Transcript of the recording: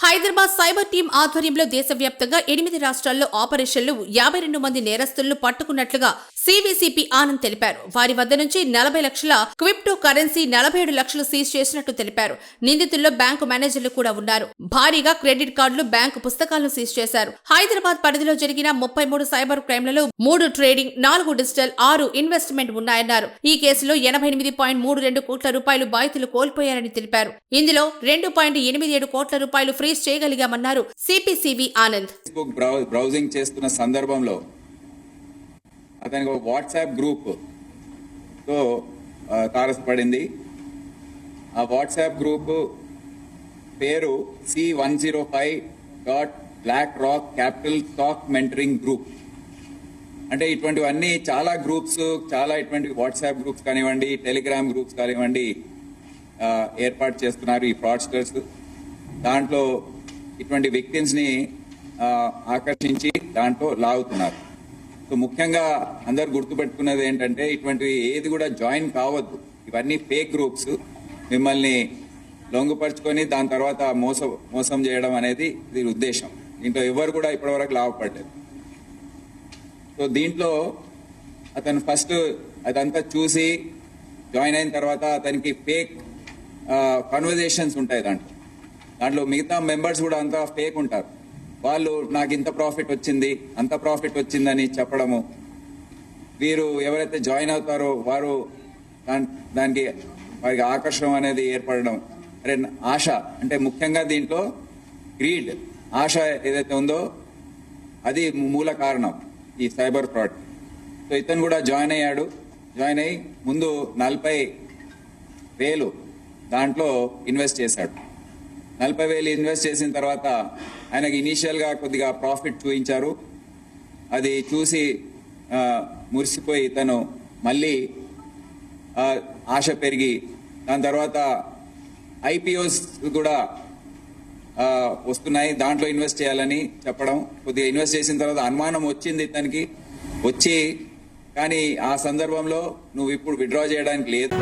Hyderabad cyber team ఆధ్వర్యంలో దేశవ్యాప్తంగా 8 రాష్ట్రాల్లో ఆపరేషన్లు 52 మంది నేరస్తులను పట్టుకున్నట్లుగా సివిసిపి ఆనంద్ తెలిపారు. వారి వద్ద నుంచి 40 లక్షల క్రిప్టో కరెన్సీ, 47 లక్షలు సీజ్ చేసినట్టు తెలిపారు. నిందితుల్లో బ్యాంకు మేనేజర్లు కూడా ఉన్నారు. భారీగా క్రెడిట్ కార్డులు, బ్యాంకు పుస్తకాలను సీజ్ చేశారు. హైదరాబాద్ పరిధిలో జరిగిన 33 సైబర్ క్రైమ్లలో 3 ట్రేడింగ్, 4 డిజిటల్, 6 ఇన్వెస్ట్మెంట్ ఉన్నాయన్నారు. ఈ కేసులో 88.32 కోట్ల రూపాయలు బాధితులు కోల్పోయారని తెలిపారు. ఇందులో 2.87 కోట్ల రూపాయలు ఫ్రీజ్ చేయగలిగామన్నారు సిపిసివి ఆనంద్. బ్రౌజింగ్ చేస్తున్న సందర్భంలో అతనికి ఒక వాట్సాప్ గ్రూప్ తో తారసపడింది. ఆ వాట్సాప్ గ్రూప్ పేరు C105.BlackRock Capital Stock Mentoring group. అంటే ఇటువంటివన్నీ చాలా గ్రూప్స్, చాలా ఇటువంటి వాట్సాప్ గ్రూప్స్ కానివ్వండి, టెలిగ్రామ్ గ్రూప్స్ కానివ్వండి ఏర్పాటు చేస్తున్నారు ఈ ఫ్రాడ్స్టర్స్. దాంట్లో ఇటువంటి విక్టిమ్స్ ని ఆకర్షించి దాంట్లో లాగుతున్నారు. సో ముఖ్యంగా అందరు గుర్తుపెట్టుకున్నది ఏంటంటే ఇటువంటి ఏది కూడా జాయిన్ కావద్దు. ఇవన్నీ ఫేక్ గ్రూప్స్. మిమ్మల్ని లొంగుపరుచుకొని దాని తర్వాత మోసం చేయడం అనేది దీని ఉద్దేశం. దీంట్లో ఎవరు కూడా ఇప్పటివరకు లాభపడలేదు. సో దీంట్లో అతను ఫస్ట్ అదంతా చూసి జాయిన్ అయిన తర్వాత అతనికి ఫేక్ కన్వర్జేషన్స్ ఉంటాయి. దాంట్లో మిగతా మెంబర్స్ కూడా అంతా ఫేక్ ఉంటారు. వాళ్ళు నాకు ఇంత ప్రాఫిట్ వచ్చింది, అంత ప్రాఫిట్ వచ్చిందని చెప్పడము. వీరు ఎవరైతే జాయిన్ అవుతారో వారు దానికి వారికి ఆకర్షణ అనేది ఏర్పడడం. అరే ఆశ అంటే ముఖ్యంగా దీంట్లో గ్రీడ్, ఆశ ఏదైతే ఉందో అది మూల కారణం ఈ సైబర్ ఫ్రాడ్. సో ఇతను కూడా జాయిన్ అయ్యాడు. జాయిన్ అయ్యి ముందు 40,000 దాంట్లో ఇన్వెస్ట్ చేశాడు. 40,000 ఇన్వెస్ట్ చేసిన తర్వాత ఆయనకి ఇనీషియల్ గా కొద్దిగా ప్రాఫిట్ చూపించారు. అది చూసి మురిసిపోయి ఇతను మళ్ళీ ఆశ పెరిగి దాని తర్వాత ఐపీఓస్ కూడా వస్తున్నాయి, దాంట్లో ఇన్వెస్ట్ చేయాలని చెప్పడం. కొద్దిగా ఇన్వెస్ట్ చేసిన తర్వాత అనుమానం వచ్చింది ఇతనికి. వచ్చి కానీ ఆ సందర్భంలో నువ్వు ఇప్పుడు విత్డ్రా చేయడానికి లేదు.